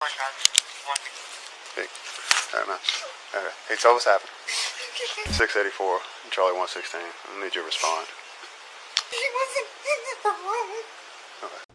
Hey, all right, man. Okay. Hey, tell what's happened. 684, Charlie 116. I need you to respond. He wasn't in the room. Okay.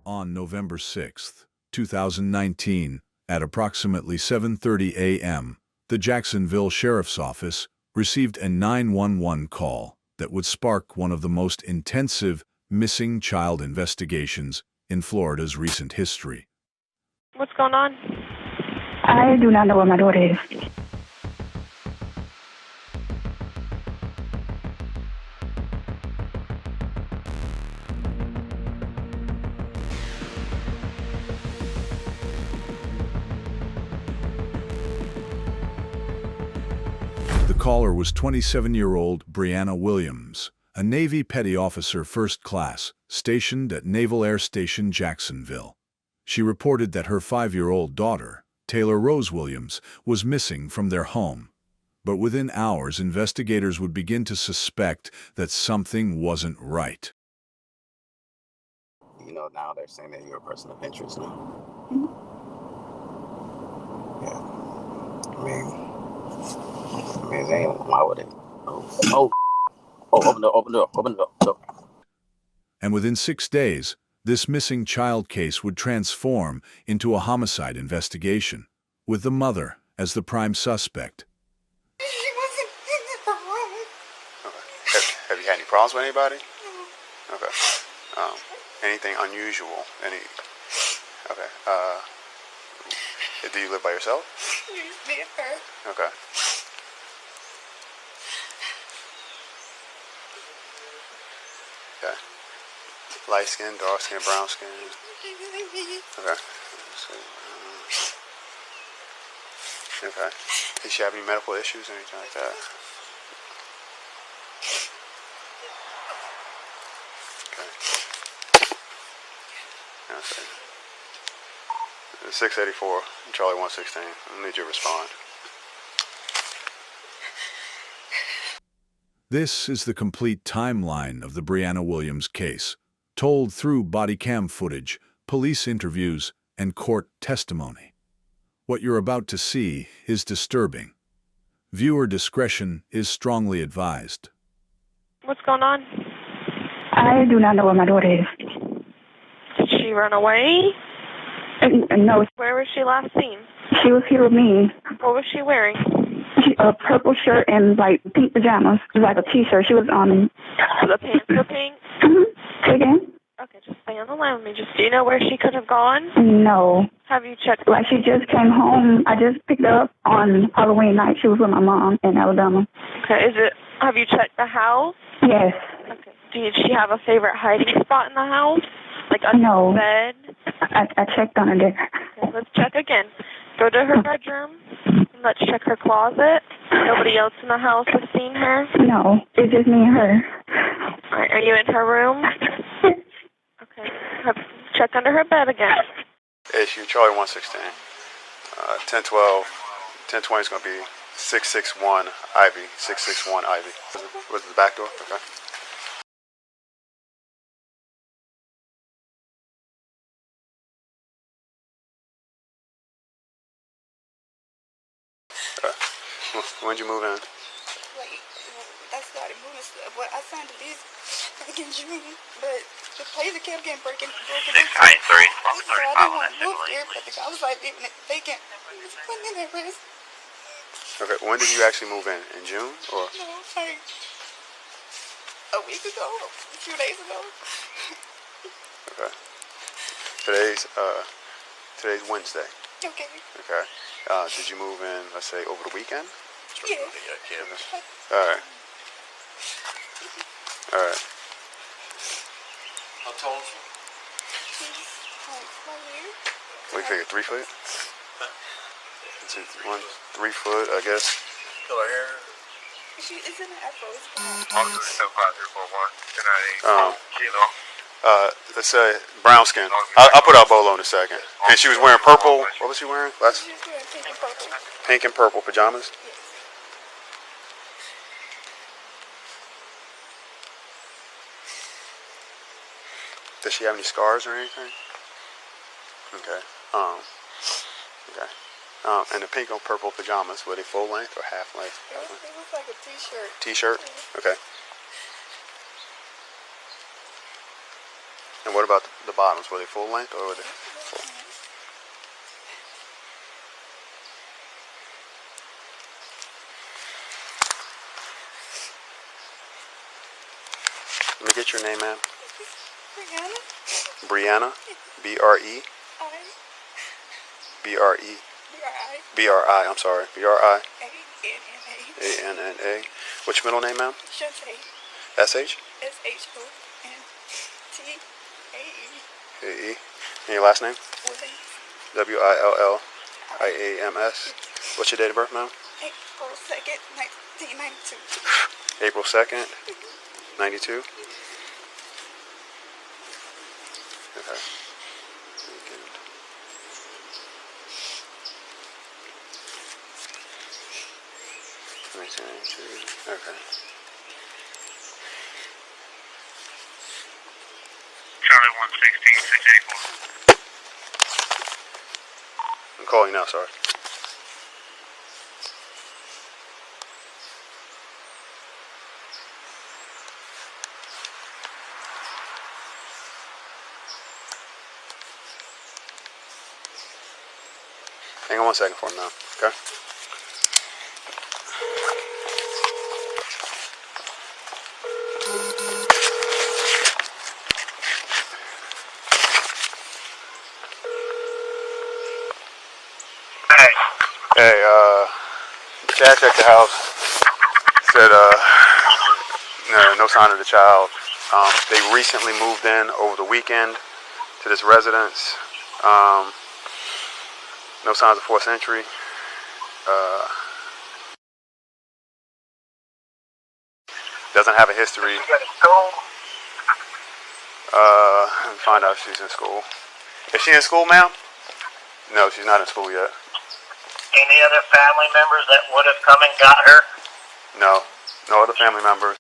On November 6, 2019, at approximately 7:30 a.m., the Jacksonville Sheriff's Office received a 911 call that would spark one of the most intensive missing child investigations in Florida's recent history. What's going on? I do not know where my daughter is. The caller was 27-year-old Brianna Williams, a Navy Petty Officer First Class, stationed at Naval Air Station Jacksonville. She reported that her 5-year-old daughter, Taylor Rose Williams, was missing from their home. But within hours, investigators would begin to suspect that something wasn't right. You know, now they're saying that you're a person of interest now. Yeah. I mean, they, why would they? Open the door. And within 6 days, this missing child case would transform into a homicide investigation, with the mother as the prime suspect. He wasn't in the room. Okay. Have you had any problems with anybody? Okay. Anything unusual? Okay. Do you live by yourself? Me and her. Okay. Okay. Light skin, dark skin, brown skin. Okay. Let's see. Okay. Does she have any medical issues or anything like that? Okay. Okay. 684, Charlie 116. I need you to respond. This is the complete timeline of the Brianna Williams case, told through body cam footage, police interviews, and court testimony. What you're about to see is disturbing. Viewer discretion is strongly advised. What's going on? I do not know where my daughter is. Did she run away? No, Where was she last seen? she was here with me. What was she wearing? A purple shirt and like pink pajamas, like a t-shirt. She was on. The pants were pink? Say again? Okay, just stay on the line with me. Do you know where she could have gone? No. Have you checked? Like she just came home. I just picked her up on Halloween night. She was with my mom in Alabama. Okay, have you checked the house? Yes. Okay. Did she have a favorite hiding spot in the house? Like under No. the bed? I checked on her there. Okay, let's check again. Go to her bedroom. And let's check her closet. Nobody else in the house has seen her? No, it's just me and her. All right, are you in her room? Okay. Check under her bed again. Issue Charlie 116. 1012. 1020 is going to be 661 Ivy. 661 Ivy. Was it the back door? Okay. When'd you move in? Like, I started moving stuff. Well, I signed the lease back in June, but the place kept getting broken into. So I didn't want to move there, but the guy was like leaving it vacant. He was putting in that rest. Okay. When did you actually move in? In June or? No, like a week ago, a few days ago. Okay. Today's Wednesday. Okay. Okay. Did you move in, let's say, over the weekend? Yeah. All right. All right. How tall is she? She's like 4 years. We figure 3 foot? 3 foot, I guess. Color hair? It's in the afro. It's blonde. Officer 5341, 1098. Let's say brown skin. I'll put out Bolo in a second. And she was wearing purple. What was she wearing? That's She's wearing pink and purple. pink and purple pajamas. Yes. Does she have any scars or anything? Okay. Okay. And the pink and purple pajamas, were they full length or half length? It was like a t-shirt. T-shirt? Okay. And what about the bottoms? Were they full length or were they full? Let me get your name, ma'am. Brianna. Brianna? B-R-E? I. B-R-E? B-R-I. B-R-I, I'm sorry. B-R-I? A-N-N-A. A-N-N-A. What's your middle name, ma'am? Shante. S-H? S-H-O-N-T-A-E. A-E. And your last name? Williams. W-I-L-L-I-A-M-S. What's your date of birth, ma'am? April 2nd, 1992. April 2nd, 92. Okay. Weekend. Okay. Charlie 116, 684. I'm calling you now, sorry. Hang on 1 second for him now, okay? Hey, Dad checked the house. Said, no sign of the child. They recently moved in over the weekend to this residence. No signs of forced entry. Doesn't have a history. And find out if she's in school. Is she in school, ma'am? No, she's not in school yet. Any other family members that would have come and got her? No, no other family members.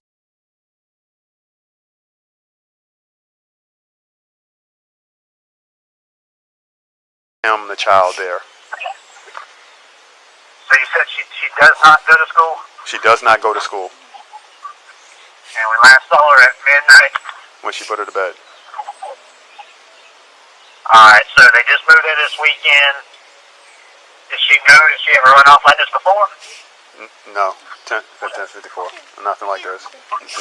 The child there. So you said she does not go to school? She does not go to school. And we last saw her at midnight? When she put her to bed. Alright, so they just moved in this weekend. Did she ever run off like this before? No, 1054. Nothing like this.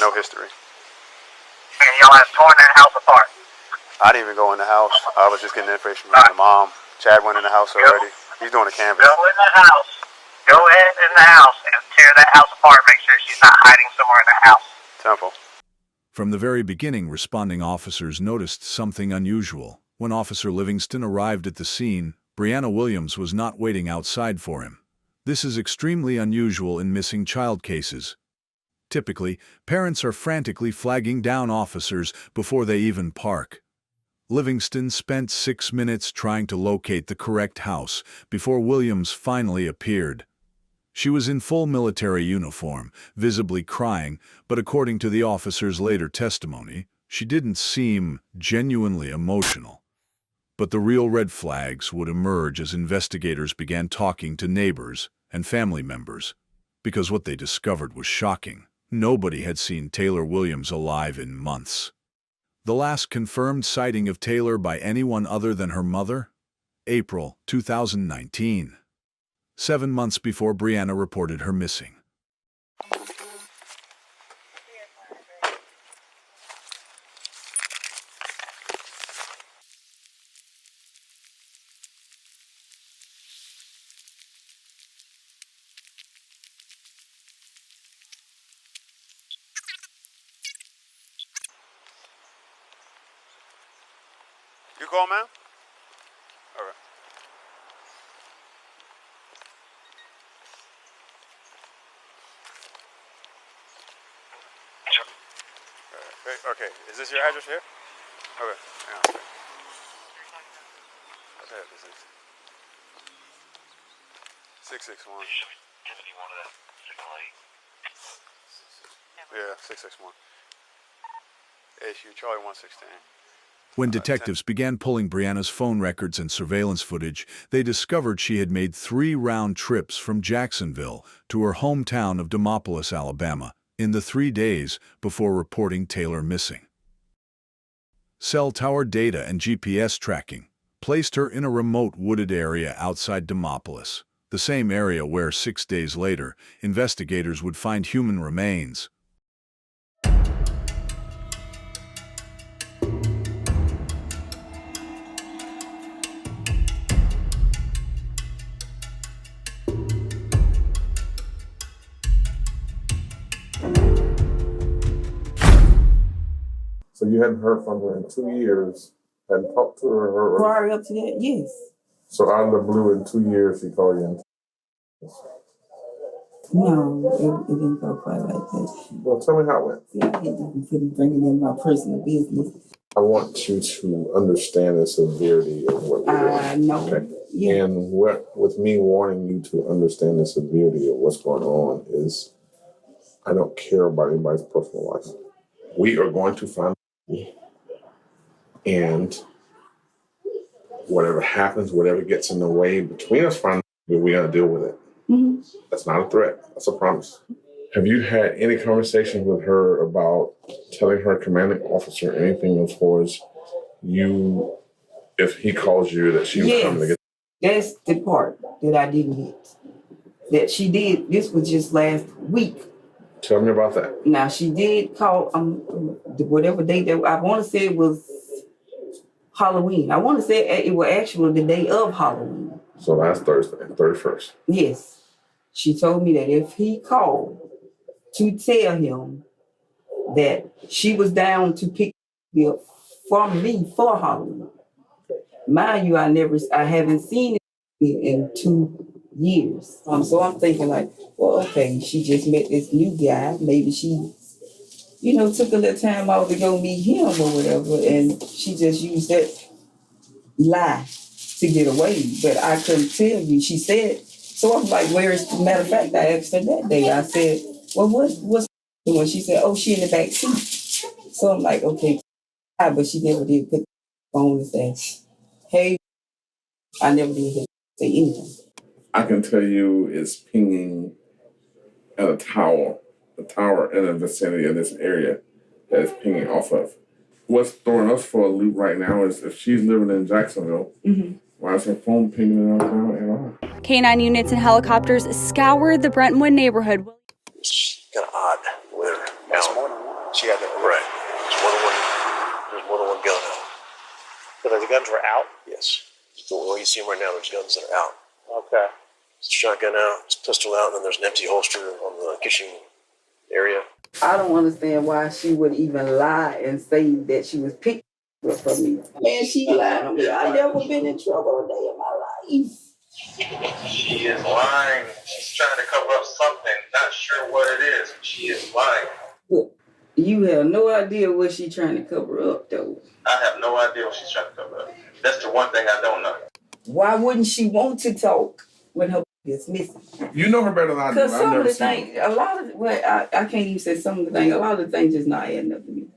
No history. And y'all have torn that house apart? I didn't even go in the house. I was just getting information from my mom. Chad went in the house already. He's doing a canvas. Go in the house. Go ahead in the house and tear that house apart. Make sure she's not hiding somewhere in the house. Temple. From the very beginning, responding officers noticed something unusual. When Officer Livingston arrived at the scene, Brianna Williams was not waiting outside for him. This is extremely unusual in missing child cases. Typically, parents are frantically flagging down officers before they even park. Livingston spent 6 minutes trying to locate the correct house before Williams finally appeared. She was in full military uniform, visibly crying, but according to the officer's later testimony, she didn't seem genuinely emotional. But the real red flags would emerge as investigators began talking to neighbors and family members, because what they discovered was shocking. Nobody had seen Taylor Williams alive in months. The last confirmed sighting of Taylor by anyone other than her mother? April 2019. 7 months before Brianna reported her missing. You call, ma'am? All right. Okay, is this your address here? Okay, hang on. What the heck is this? 661. Yeah, 661. ASU Charlie 116. When detectives began pulling Brianna's phone records and surveillance footage, they discovered she had made 3 round trips from Jacksonville to her hometown of Demopolis, Alabama, in the 3 days before reporting Taylor missing. Cell tower data and GPS tracking placed her in a remote wooded area outside Demopolis, the same area where 6 days later, investigators would find human remains. So you hadn't heard from her in 2 years, hadn't talked to her. Prior up to that, yes. So out of the blue, in 2 years, she called you in. No, it didn't go quite like that. Well, tell me how it went. See, I couldn't bring it in my personal business. I want you to understand the severity of what we're doing. I know. Okay. Yeah. And with me wanting you to understand the severity of what's going on is, I don't care about anybody's personal life. We are going to find you, and whatever happens, whatever gets in the way between us finding you, we're going to deal with it. Mm-hmm. That's not a threat. That's a promise. Have you had any conversations with her about telling her commanding officer anything as far as you, if he calls you, that she was coming to get? That's the part that I didn't get. That she did. This was just last week. Tell me about that. Now she did call whatever day that I want to say it was Halloween. I want to say it was actually the day of Halloween. So last Thursday, 31st. Yes. She told me that if he called to tell him that she was down to pick me up from me for Halloween. Mind you, I haven't seen it in 2 years. So I'm thinking like, well, okay, she just met this new guy. Maybe she, took a little time out to go meet him or whatever, and she just used that lie to get away. But I couldn't tell you. She said, so I'm like, where is, matter of fact, I asked her that day. I said, well, what's doing? She said, oh, she in the back seat. So I'm like, okay, but she never did put the phone and say, hey, I never did say anything. I can tell you it's pinging at a tower in the vicinity of this area that it's pinging off of. What's throwing us for a loop right now is if she's living in Jacksonville, why is her phone pinging in our town at all? K-9 units and helicopters scoured the Brentwood neighborhood. It's kind of odd with her. That's more than one. She had that right. There's more than one gun out. So the guns were out? Yes. The way you see them right now, there's guns that are out. Okay. There's a shotgun out, there's a pistol out, and then there's an empty holster on the kitchen area. I don't understand why she would even lie and say that she was picked up from me. Man, she lied on me. I never been in trouble a day in my life. She is lying. She's trying to cover up something. Not sure what it is. She is lying. But you have no idea what she's trying to cover up, though. I have no idea what she's trying to cover up. That's the one thing I don't know. Why wouldn't she want to talk when her is missing? You know her better than I do. Because some of the things, I can't even say some of the things. A lot of the things just not adding up to me.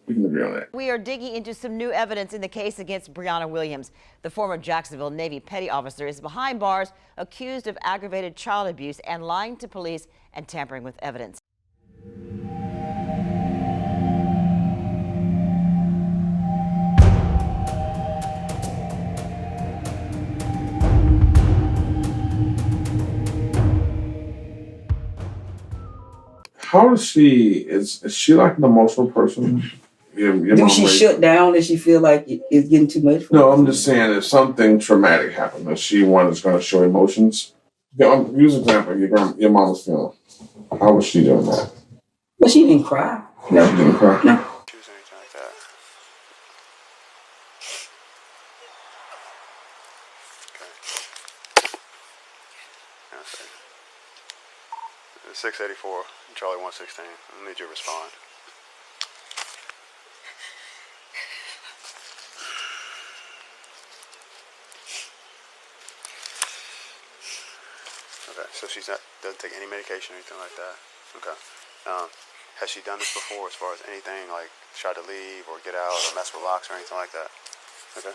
We can agree on that. We are digging into some new evidence in the case against Brianna Williams. The former Jacksonville Navy petty officer is behind bars, accused of aggravated child abuse and lying to police and tampering with evidence. How is she? Is she like an emotional person? Do she shut down and she feel like it's getting too much for her? No, I'm just saying if something traumatic happened, is she one that's going to show emotions? Use an example, your mama's funeral. How was she doing that? But she didn't cry. No, she didn't cry. No. Choose anything like that. Okay. 684, Charlie 116. I need you to respond. So she's not doesn't take any medication or anything like that. Okay. Has she done this before, as far as anything like tried to leave or get out or mess with locks or anything like that? Okay.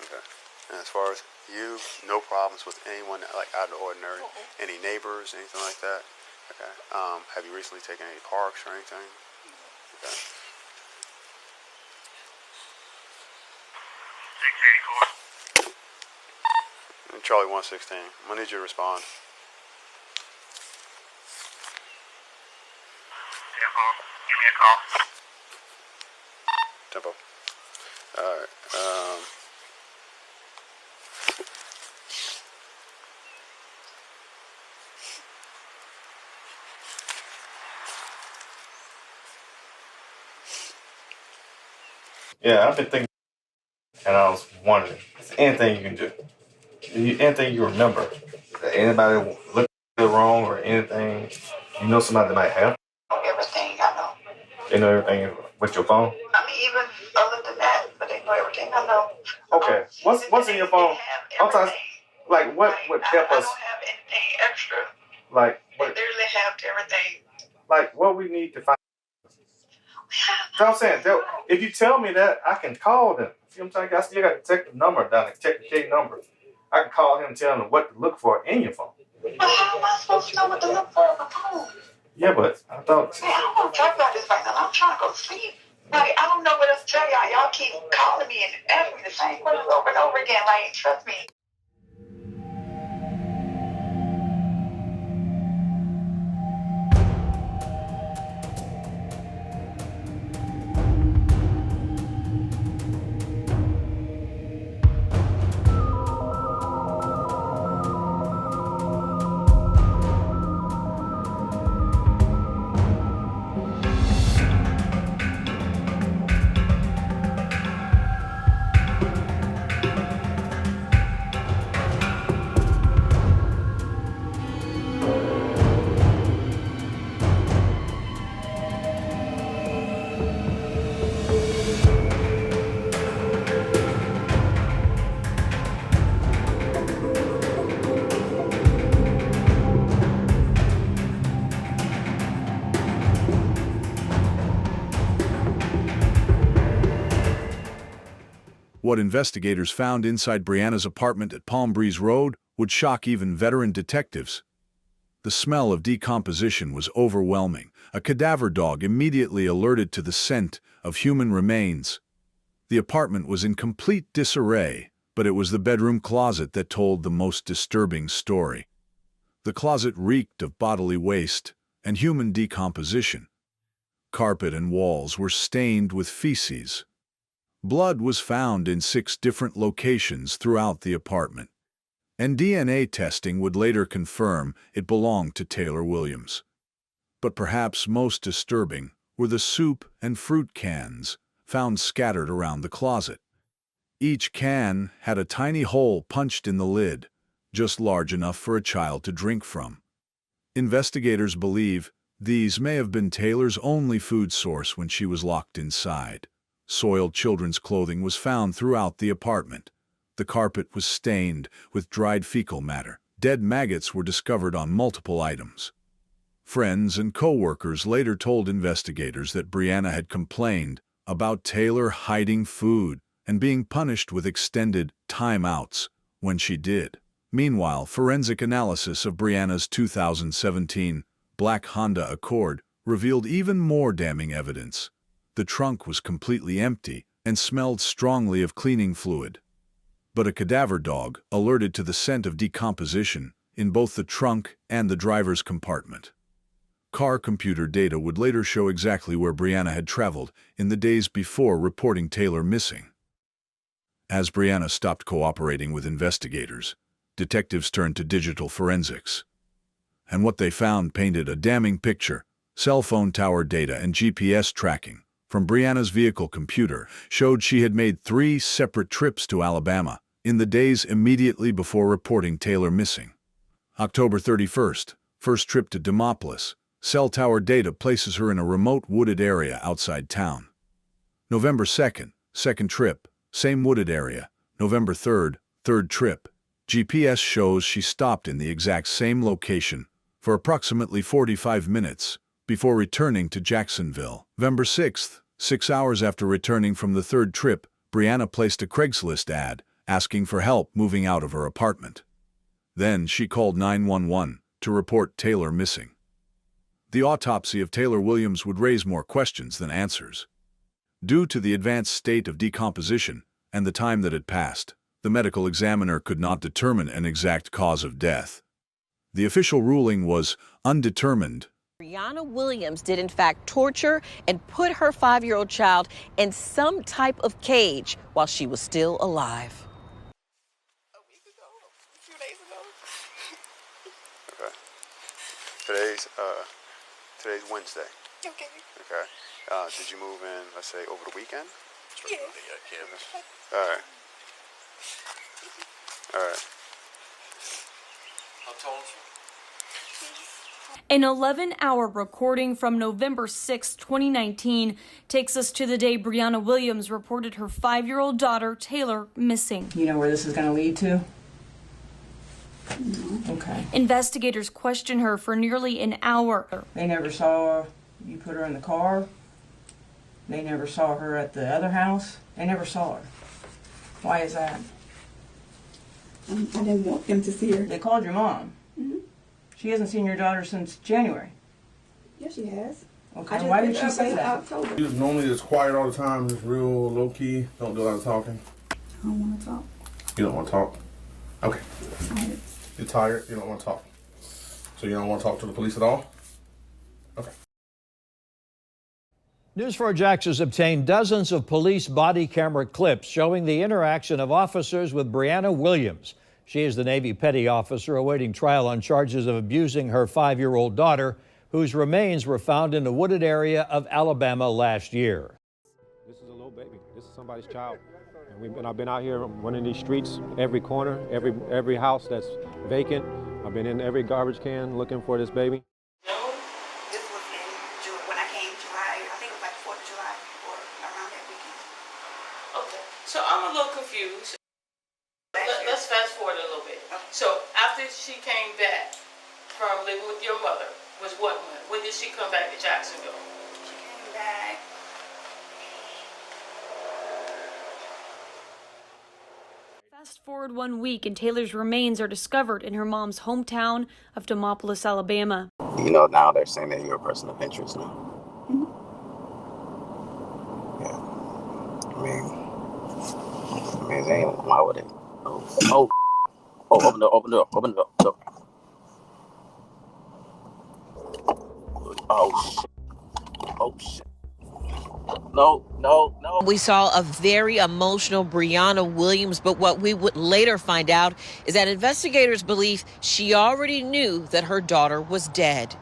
Okay. And as far as you, no problems with anyone like out of the ordinary? Any neighbors, anything like that? Okay. Have you recently taken any parks or anything? Okay. 684. And Charlie 116. I'm gonna need you to respond. Tempo, give me a call. Tempo. All right. Yeah, I've been thinking, and I was wondering, is there anything you can do? Anything you remember? Is there anybody look wrong or anything? You know somebody that might have? Everything I know. They know everything with your phone? I mean, even other than that, but they know everything I know. Okay. What's in your phone? Sometimes, like, what would help us? I don't have anything extra. Like, They what, literally have everything. like, what we need to find? You know what I'm saying? If you tell me that, I can call them. See what I'm saying? I still got to check the number down, check the K number. I can call him and tell him what to look for in your phone. But how am I supposed to know what to look for on my phone? Yeah, but I thought. Man, I don't want to talk about this right now. I'm trying to go to sleep. Like, I don't know what else to tell y'all. Y'all keep calling me and asking me the same questions over and over again. Like, trust me. What investigators found inside Brianna's apartment at Palm Breeze Road would shock even veteran detectives. The smell of decomposition was overwhelming. A cadaver dog immediately alerted to the scent of human remains. The apartment was in complete disarray, but it was the bedroom closet that told the most disturbing story. The closet reeked of bodily waste and human decomposition. Carpet and walls were stained with feces. Blood was found in 6 different locations throughout the apartment, and DNA testing would later confirm it belonged to Taylor Williams. But perhaps most disturbing were the soup and fruit cans found scattered around the closet. Each can had a tiny hole punched in the lid, just large enough for a child to drink from. Investigators believe these may have been Taylor's only food source when she was locked inside. Soiled children's clothing was found throughout the apartment. The carpet was stained with dried fecal matter. Dead maggots were discovered on multiple items. Friends and co-workers later told investigators that Brianna had complained about Taylor hiding food and being punished with extended timeouts when she did. Meanwhile, forensic analysis of Brianna's 2017 black Honda Accord revealed even more damning evidence. The trunk was completely empty and smelled strongly of cleaning fluid. But a cadaver dog alerted to the scent of decomposition in both the trunk and the driver's compartment. Car computer data would later show exactly where Brianna had traveled in the days before reporting Taylor missing. As Brianna stopped cooperating with investigators, detectives turned to digital forensics. And what they found painted a damning picture. Cell phone tower data and GPS tracking from Brianna's vehicle computer showed she had made 3 separate trips to Alabama in the days immediately before reporting Taylor missing. October 31st, first trip to Demopolis, Cell tower data places her in a remote wooded area outside town. November 2nd, second trip, same wooded area. November 3rd, third trip. GPS shows she stopped in the exact same location for approximately 45 minutes before returning to Jacksonville. November 6th, 6 hours after returning from the third trip, Brianna placed a Craigslist ad asking for help moving out of her apartment. Then she called 911 to report Taylor missing. The autopsy of Taylor Williams would raise more questions than answers. Due to the advanced state of decomposition and the time that had passed, the medical examiner could not determine an exact cause of death. The official ruling was undetermined. Brianna Williams did in fact torture and put her 5-year-old child in some type of cage while she was still alive. A week ago, a few days ago. Okay. Today's Wednesday. Okay. Okay. Did you move in, let's say, over the weekend? Yeah. All right. All right. How tall is she? An 11-hour recording from November 6, 2019 takes us to the day Brianna Williams reported her 5-year-old daughter, Taylor, missing. You know where this is going to lead to? Okay. Investigators questioned her for nearly an hour. They never saw you put her in the car. They never saw her at the other house. They never saw her. Why is that? I didn't want them to see her. They called your mom. Mm-hmm. She hasn't seen your daughter since January. Yeah, she has. Okay, why did she say that? He was normally just quiet all the time, just real low key. Don't do a lot of talking. I don't want to talk. You don't want to talk? Okay. I'm tired. You're tired, you don't want to talk. So you don't want to talk to the police at all? Okay. News 4 Jax has obtained dozens of police body camera clips showing the interaction of officers with Brianna Williams. She is the Navy petty officer awaiting trial on charges of abusing her 5-year-old daughter, whose remains were found in a wooded area of Alabama last year. This is a little baby. This is somebody's child. And I've been out here running these streets, every corner, every house that's vacant. I've been in every garbage can looking for this baby. This was in June, when I came July, I think it was like 4th of July or around that weekend. Okay, so I'm a little confused. Let's fast forward a little bit. Okay. So after she came back from living with your mother, was what month? When did she come back to Jacksonville? She came back. Fast forward 1 week and Taylor's remains are discovered in her mom's hometown of Demopolis, Alabama. You know, now they're saying that you're a person of interest now. Mm-hmm. Yeah. I mean, they ain't, why would they? Oh, open the door. Oh, shit. No. We saw a very emotional Brianna Williams, but what we would later find out is that investigators believe she already knew that her daughter was dead.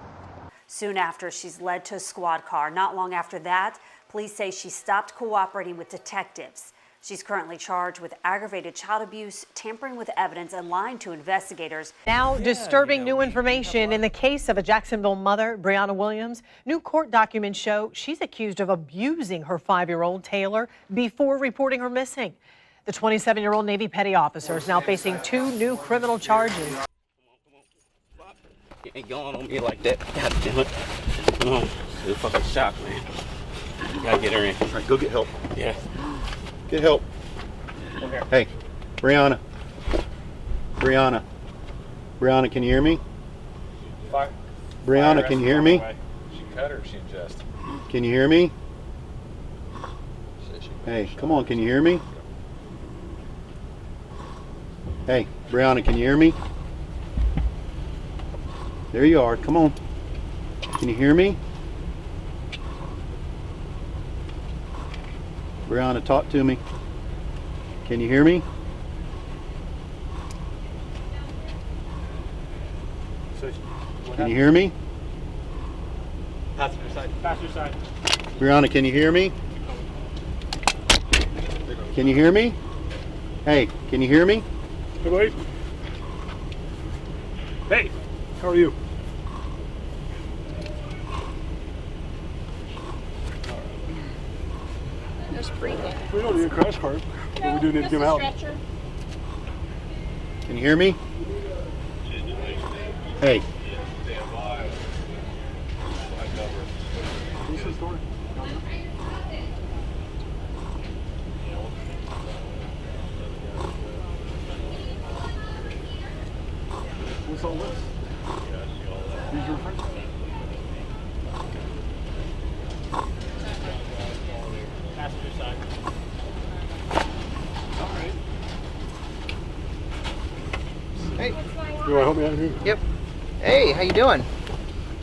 Soon after, she's led to a squad car. Not long after that, police say she stopped cooperating with detectives. She's currently charged with aggravated child abuse, tampering with evidence, and lying to investigators. Now, disturbing new information in the case of a Jacksonville mother, Brianna Williams. New court documents show she's accused of abusing her 5-year-old Taylor before reporting her missing. The 27-year-old Navy petty officer is now facing 2 new criminal charges. You ain't going on me like that. God damn it. Come on. You're fucking shocked, man. You gotta get her in. All right, go get help. Yeah. Get help. Hey, Brianna. Brianna, can you hear me? Brianna, can you hear me? She cut her, she just. Can you hear me? Hey, come on, can you hear me? Hey, Brianna, can you hear me? There you are, come on. Can you hear me? Brianna, talk to me. Can you hear me? Can you hear me? Passenger side. Brianna, can you hear me? Can you hear me? Hey, can you hear me? Hey, wait. Hey, how are you? We don't need a crash cart, but we do need to get him out. Can you hear me? Hey. What's all this? These your friends? Passenger side. All right. Hey. You want to help me out here? Yep. Hey, how you doing?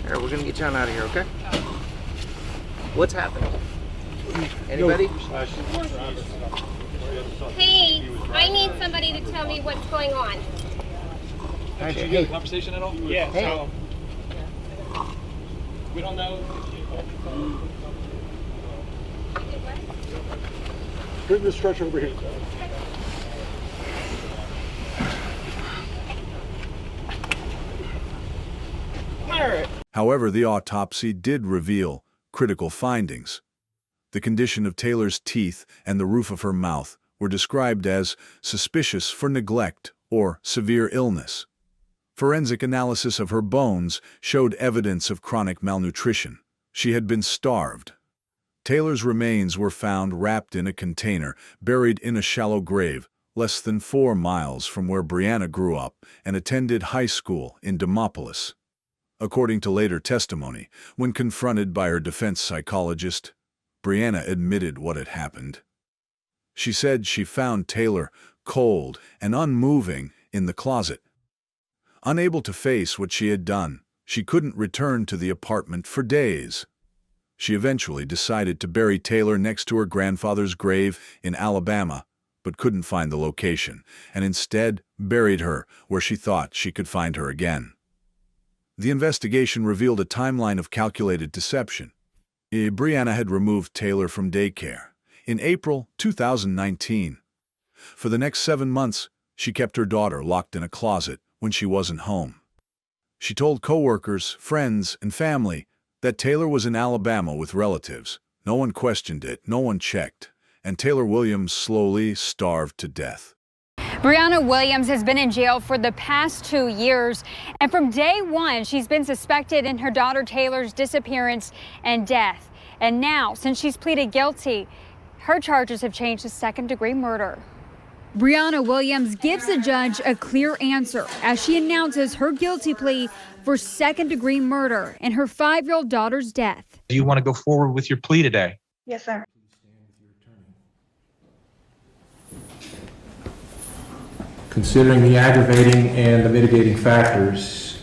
Here, we're gonna get John out of here, okay? What's happening? Anybody? Hey, I need somebody to tell me what's going on. Did you get a conversation at all? Yeah. Hey. So, we don't know. Bring this stretcher over here. However, the autopsy did reveal critical findings. The condition of Taylor's teeth and the roof of her mouth were described as suspicious for neglect or severe illness. Forensic analysis of her bones showed evidence of chronic malnutrition. She had been starved. Taylor's remains were found wrapped in a container, buried in a shallow grave, less than 4 miles from where Brianna grew up and attended high school in Demopolis. According to later testimony, when confronted by her defense psychologist, Brianna admitted what had happened. She said she found Taylor cold and unmoving in the closet. Unable to face what she had done, she couldn't return to the apartment for days. She eventually decided to bury Taylor next to her grandfather's grave in Alabama, but couldn't find the location, and instead buried her where she thought she could find her again. The investigation revealed a timeline of calculated deception. Brianna had removed Taylor from daycare in April 2019. For the next 7 months, she kept her daughter locked in a closet when she wasn't home. She told coworkers, friends, and family that Taylor was in Alabama with relatives. No one questioned it, no one checked, and Taylor Williams slowly starved to death. Brianna Williams has been in jail for the past 2 years, and from day one, she's been suspected in her daughter Taylor's disappearance and death. And now, since she's pleaded guilty, her charges have changed to second-degree murder. Brianna Williams gives the judge a clear answer as she announces her guilty plea for second-degree murder in her 5-year-old daughter's death. Do you want to go forward with your plea today? Yes, sir. Considering the aggravating and the mitigating factors,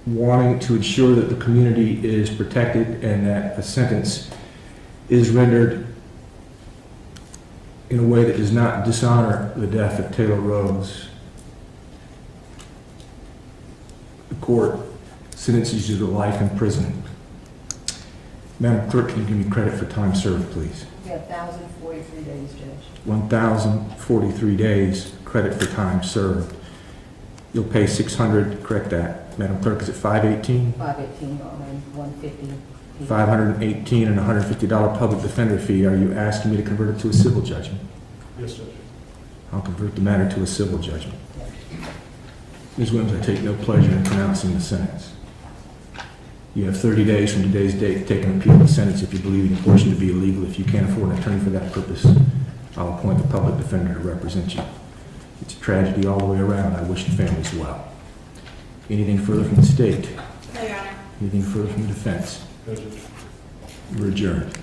wanting to ensure that the community is protected and that a sentence is rendered in a way that does not dishonor the death of Taylor Rose, the court sentences you to life in prison. Madam Clerk, can you give me credit for time served, please? We have 1,043 days, Judge. 1,043 days credit for time served. You'll pay $600, correct that. Madam Clerk, is it 518? 518 and 150. 518 and $150 public defender fee. Are you asking me to convert it to a civil judgment? Yes, Judge. I'll convert the matter to a civil judgment. Ms. Williams, I take no pleasure in pronouncing the sentence. You have 30 days from today's date to take an appeal of the sentence if you believe the portion to be illegal. If you can't afford an attorney for that purpose, I'll appoint the public defender to represent you. It's a tragedy all the way around. I wish the families well. Anything further from the state? No, Your Honor. Anything further from the defense? No, Judge. We're adjourned.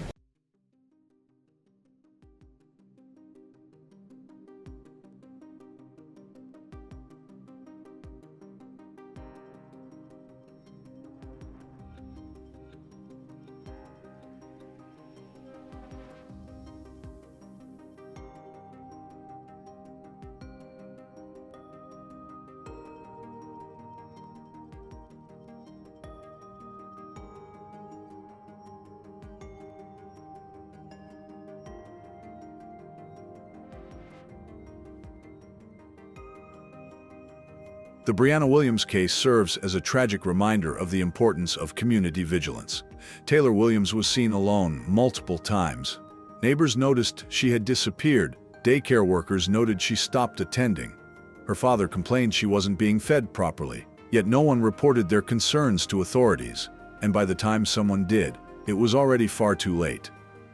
The Brianna Williams case serves as a tragic reminder of the importance of community vigilance. Taylor Williams was seen alone multiple times. Neighbors noticed she had disappeared. Daycare workers noted she stopped attending. Her father complained she wasn't being fed properly, yet no one reported their concerns to authorities. And by the time someone did, it was already far too late.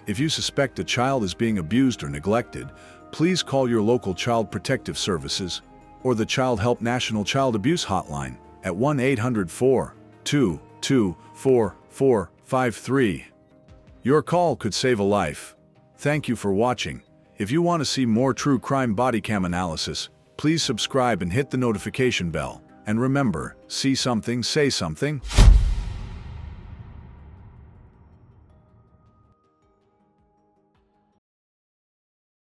If you suspect a child is being abused or neglected, please call your local Child Protective Services or the Child Help National Child Abuse Hotline at 1-800-422-4453. Your call could save a life. Thank you for watching. If you want to see more true crime body cam analysis, please subscribe and hit the notification bell. And remember, see something, say something.